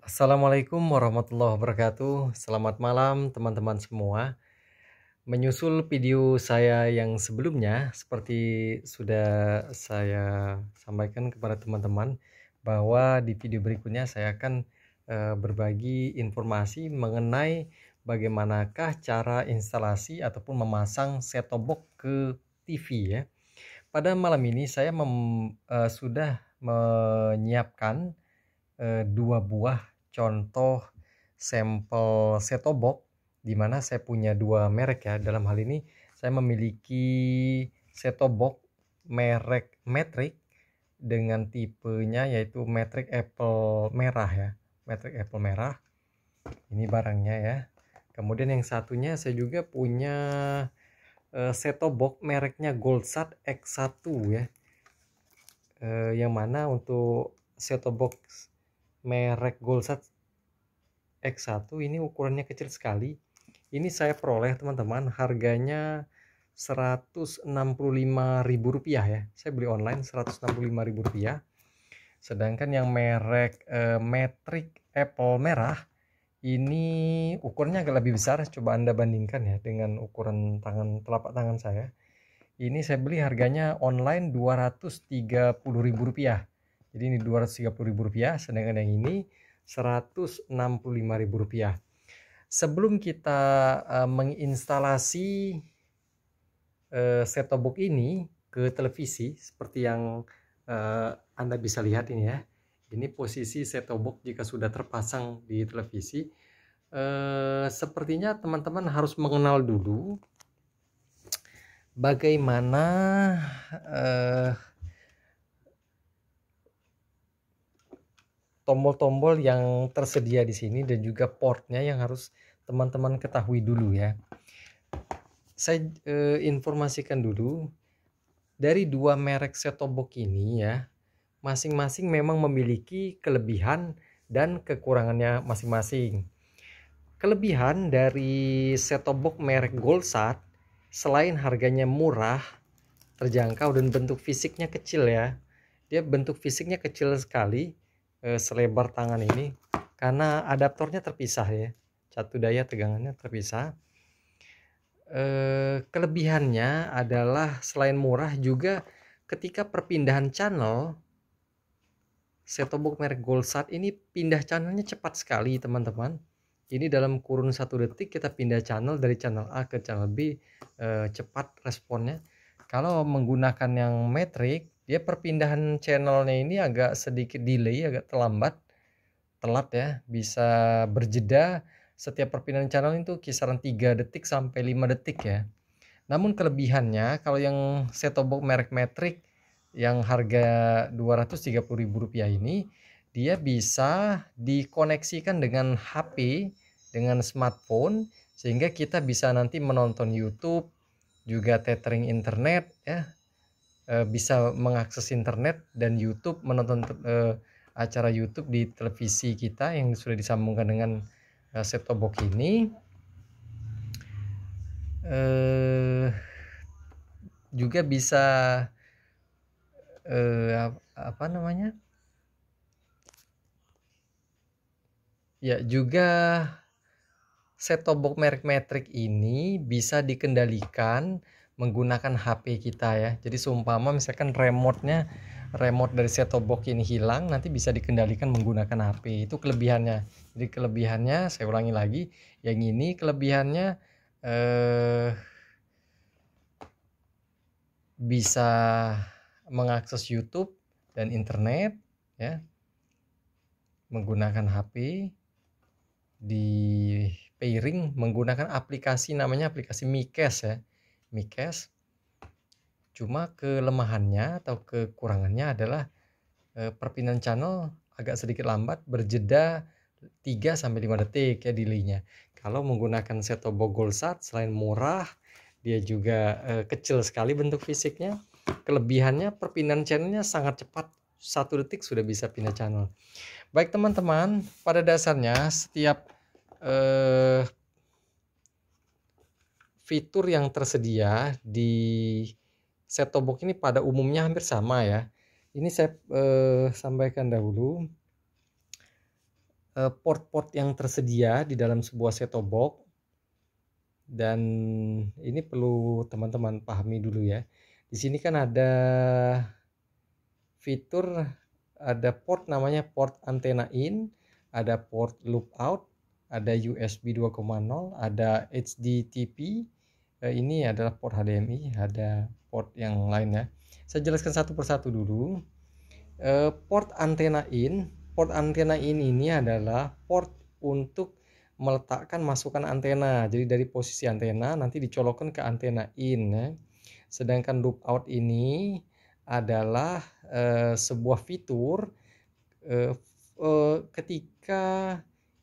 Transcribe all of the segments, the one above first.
Assalamualaikum warahmatullahi wabarakatuh. Selamat malam teman-teman semua. Menyusul video saya yang sebelumnya, seperti sudah saya sampaikan kepada teman-teman bahwa di video berikutnya saya akan berbagi informasi mengenai bagaimanakah cara instalasi ataupun memasang set-top box ke TV ya. Pada malam ini saya sudah menyiapkan dua buah contoh sampel set-top box, di mana saya punya dua merek ya. Dalam hal ini saya memiliki set-top box merek Matrix dengan tipenya yaitu Matrix Apple merah ya. Matrix Apple merah. Ini barangnya ya. Kemudian yang satunya saya juga punya set-top box mereknya Goldsat X1 ya. Yang mana untuk set-top box merek Goldsat X1 ini ukurannya kecil sekali. Ini saya peroleh teman-teman, harganya Rp165.000 ya. Saya beli online Rp165.000. Sedangkan yang merek Matrix Apple merah ini ukurannya agak lebih besar. Coba Anda bandingkan ya dengan ukuran telapak tangan saya. Ini saya beli harganya online Rp230.000. Jadi ini Rp230.000, sedangkan yang ini Rp165.000. Sebelum kita menginstalasi set-top box ini ke televisi seperti yang Anda bisa lihat ini ya. Ini posisi set-top box jika sudah terpasang di televisi. Sepertinya teman-teman harus mengenal dulu bagaimana tombol-tombol yang tersedia di sini dan juga portnya yang harus teman-teman ketahui dulu ya. Saya informasikan dulu dari dua merek set-top box ini ya, masing-masing memang memiliki kelebihan dan kekurangannya masing-masing. Kelebihan dari set-top box merek Goldsat, selain harganya murah, terjangkau dan bentuk fisiknya kecil ya. Dia bentuk fisiknya kecil sekali, selebar tangan ini, karena adaptornya terpisah ya. Catu daya tegangannya terpisah. Kelebihannya adalah selain murah juga ketika perpindahan channel, set-top box merek Goldsat ini pindah channelnya cepat sekali teman-teman. Ini dalam kurun 1 detik kita pindah channel dari channel A ke channel B, cepat responnya. Kalau menggunakan yang Matrix, dia perpindahan channelnya ini agak sedikit delay, agak telat ya, bisa berjeda. Setiap perpindahan channel itu kisaran 3 detik sampai 5 detik ya. Namun kelebihannya kalau yang set-top box merek Matrix yang harga Rp230.000 ini, dia bisa dikoneksikan dengan HP, dengan smartphone, sehingga kita bisa nanti menonton YouTube, juga tethering internet ya, bisa mengakses internet dan YouTube, menonton acara YouTube di televisi kita yang sudah disambungkan dengan set-top box ini. Juga bisa apa namanya ya, juga set-top box merek Matrix ini bisa dikendalikan menggunakan HP kita ya. Jadi seumpama misalkan remote dari set-top box ini hilang, nanti bisa dikendalikan menggunakan HP. Itu kelebihannya. Jadi kelebihannya, saya ulangi lagi, yang ini kelebihannya bisa mengakses YouTube dan internet ya, menggunakan HP, di pairing menggunakan aplikasi namanya aplikasi MiCast ya, MiCast. Cuma kelemahannya atau kekurangannya adalah perpindahan channel agak sedikit lambat, berjeda 3 sampai 5 detik ya delaynya. Kalau menggunakan set-top box Goldsat, selain murah, dia juga kecil sekali bentuk fisiknya. Kelebihannya perpindahan channelnya sangat cepat, 1 detik sudah bisa pindah channel. Baik teman-teman, pada dasarnya setiap fitur yang tersedia di set-top box ini pada umumnya hampir sama ya. Ini saya sampaikan dahulu. port-port yang tersedia di dalam sebuah set-top box. Dan ini perlu teman-teman pahami dulu ya. Di sini kan ada fitur, ada port namanya port antena in, ada port loop out, ada USB 2.0, ada HDTP. Ini adalah port HDMI, ada port yang lain ya. Saya jelaskan satu persatu dulu. Port antena in ini adalah port untuk meletakkan masukan antena. Jadi dari posisi antena nanti dicolokkan ke antena in ya. Sedangkan loop out ini adalah sebuah fitur ketika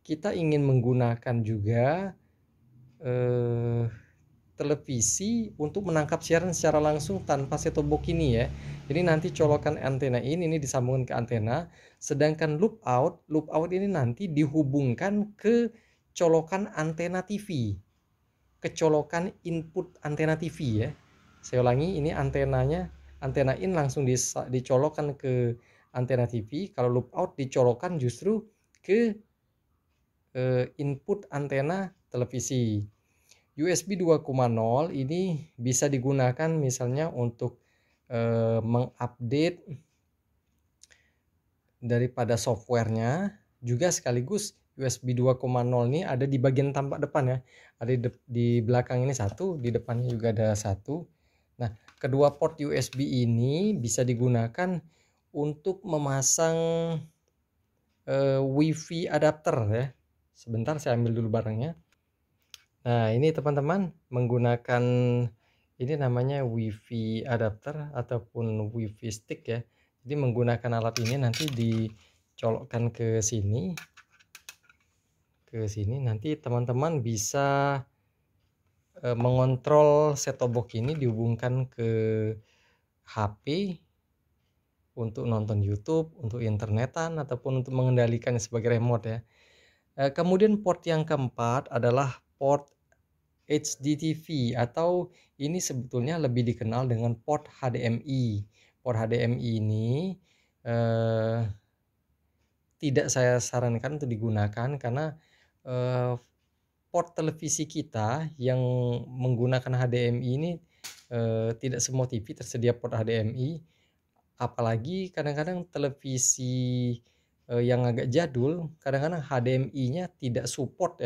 kita ingin menggunakan juga televisi untuk menangkap siaran secara langsung tanpa set-top box ini ya. Jadi nanti colokan antena ini disambungkan ke antena, sedangkan loop out ini nanti dihubungkan ke colokan antena TV, ke colokan input antena TV ya. Saya ulangi, ini antenanya, antena in langsung dicolokkan ke antena TV, kalau loop out dicolokkan justru ke input antena televisi. USB 2.0 ini bisa digunakan misalnya untuk mengupdate daripada softwarenya, juga sekaligus USB 2.0 ini ada di bagian tampak depan ya. Ada di belakang ini satu, di depannya juga ada satu. Nah, kedua port USB ini bisa digunakan untuk memasang WiFi adapter ya. Sebentar saya ambil dulu barangnya. Nah, ini teman-teman menggunakan ini namanya WiFi adapter ataupun WiFi stick ya. Jadi menggunakan alat ini nanti dicolokkan ke sini. Nanti teman-teman bisa mengontrol set-top box ini dihubungkan ke HP untuk nonton YouTube, untuk internetan ataupun untuk mengendalikan sebagai remote ya. Kemudian port yang keempat adalah port HDTV atau ini sebetulnya lebih dikenal dengan port HDMI. Port HDMI ini tidak saya sarankan untuk digunakan karena port televisi kita yang menggunakan HDMI ini tidak semua TV tersedia port HDMI, apalagi kadang-kadang televisi yang agak jadul, kadang-kadang HDMI-nya tidak support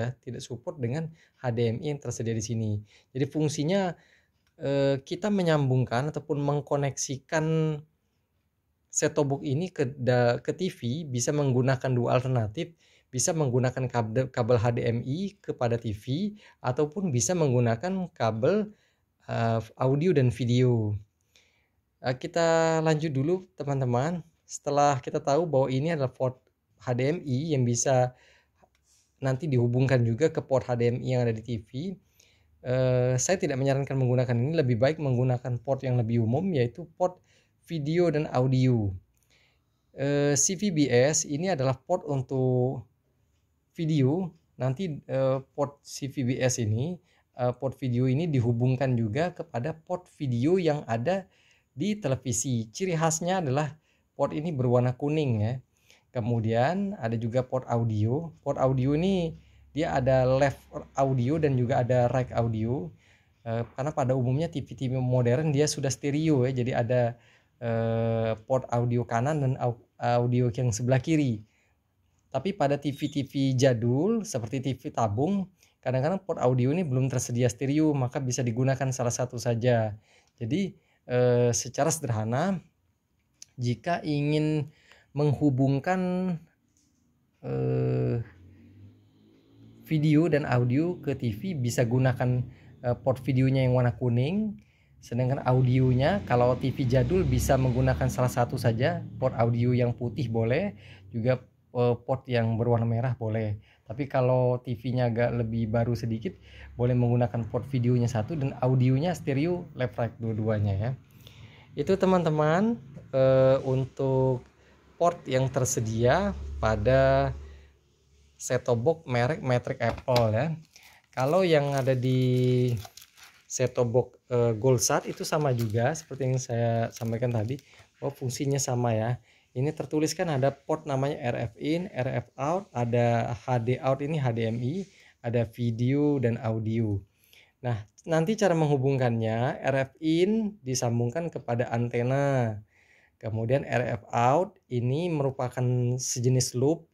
dengan HDMI yang tersedia di sini. Jadi fungsinya kita menyambungkan ataupun mengkoneksikan set-top box ini ke TV bisa menggunakan dua alternatif, bisa menggunakan kabel HDMI kepada TV ataupun bisa menggunakan kabel audio dan video. Kita lanjut dulu teman-teman. Setelah kita tahu bahwa ini adalah port HDMI yang bisa nanti dihubungkan juga ke port HDMI yang ada di TV, saya tidak menyarankan menggunakan ini, lebih baik menggunakan port yang lebih umum yaitu port video dan audio. CVBS ini adalah port untuk video. Nanti port CVBS ini, port video ini dihubungkan juga kepada port video yang ada di televisi. Ciri khasnya adalah port ini berwarna kuning ya. Kemudian ada juga port audio. Port audio ini dia ada left audio dan juga ada right audio. Karena pada umumnya TV-TV modern dia sudah stereo ya. Jadi ada port audio kanan dan audio yang sebelah kiri. Tapi pada TV-TV jadul seperti TV tabung, kadang-kadang port audio ini belum tersedia stereo, maka bisa digunakan salah satu saja. Jadi secara sederhana, jika ingin menghubungkan video dan audio ke TV, bisa gunakan port videonya yang warna kuning, sedangkan audionya kalau TV jadul bisa menggunakan salah satu saja, port audio yang putih boleh, juga port yang berwarna merah boleh. Tapi kalau TV-nya agak lebih baru sedikit, boleh menggunakan port videonya satu dan audionya stereo left right dua-duanya ya. Itu teman-teman untuk port yang tersedia pada set-top box merek Matrix Apple ya. Kalau yang ada di set-top box Goldsat itu sama juga seperti yang saya sampaikan tadi, bahwa fungsinya sama ya. Ini tertulis kan ada port namanya RF in, RF out, ada HD out, ini HDMI, ada video dan audio. Nah, nanti cara menghubungkannya, RF in disambungkan kepada antena. Kemudian RF out ini merupakan sejenis loop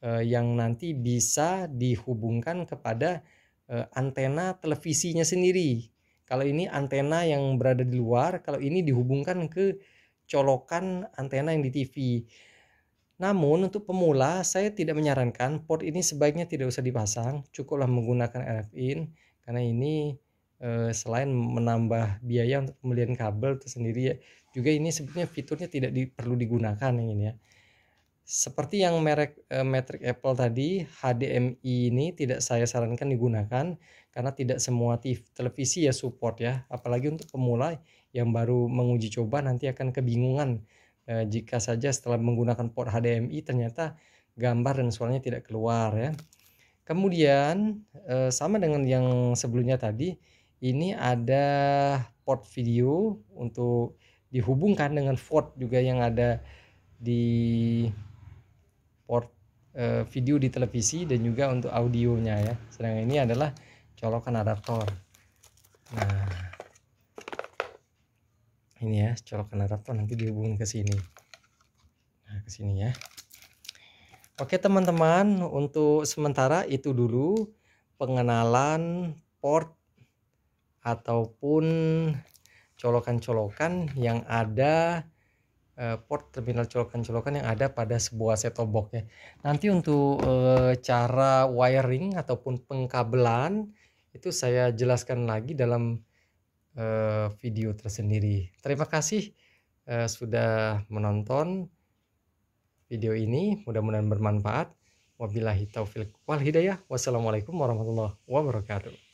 yang nanti bisa dihubungkan kepada antena televisinya sendiri. Kalau ini antena yang berada di luar, kalau ini dihubungkan ke colokan antena yang di TV. Namun untuk pemula saya tidak menyarankan port ini sebaiknya tidak usah dipasang, cukuplah menggunakan RF in karena ini selain menambah biaya untuk pembelian kabel itu sendiri ya, juga ini sebetulnya fiturnya tidak perlu digunakan yang ini ya. Seperti yang merek Matrix Apple tadi, HDMI ini tidak saya sarankan digunakan karena tidak semua televisi ya support ya, apalagi untuk pemula yang baru menguji coba nanti akan kebingungan jika saja setelah menggunakan port HDMI ternyata gambar dan suaranya tidak keluar ya. Kemudian sama dengan yang sebelumnya tadi, ini ada port video untuk dihubungkan dengan port juga yang ada di port video di televisi dan juga untuk audionya ya. Sedangkan ini adalah colokan adaptor. Nah, ini ya colokan adaptor nanti dihubungkan ke sini. Nah, ke sini ya. Oke teman-teman, untuk sementara itu dulu pengenalan port ataupun colokan-colokan yang ada, port terminal colokan-colokan yang ada pada sebuah set-top box ya. Nanti untuk cara wiring ataupun pengkabelan itu saya jelaskan lagi dalam video tersendiri. Terima kasih sudah menonton video ini, mudah-mudahan bermanfaat. Wabillahi taufik wal hidayah. Wassalamualaikum warahmatullahi wabarakatuh.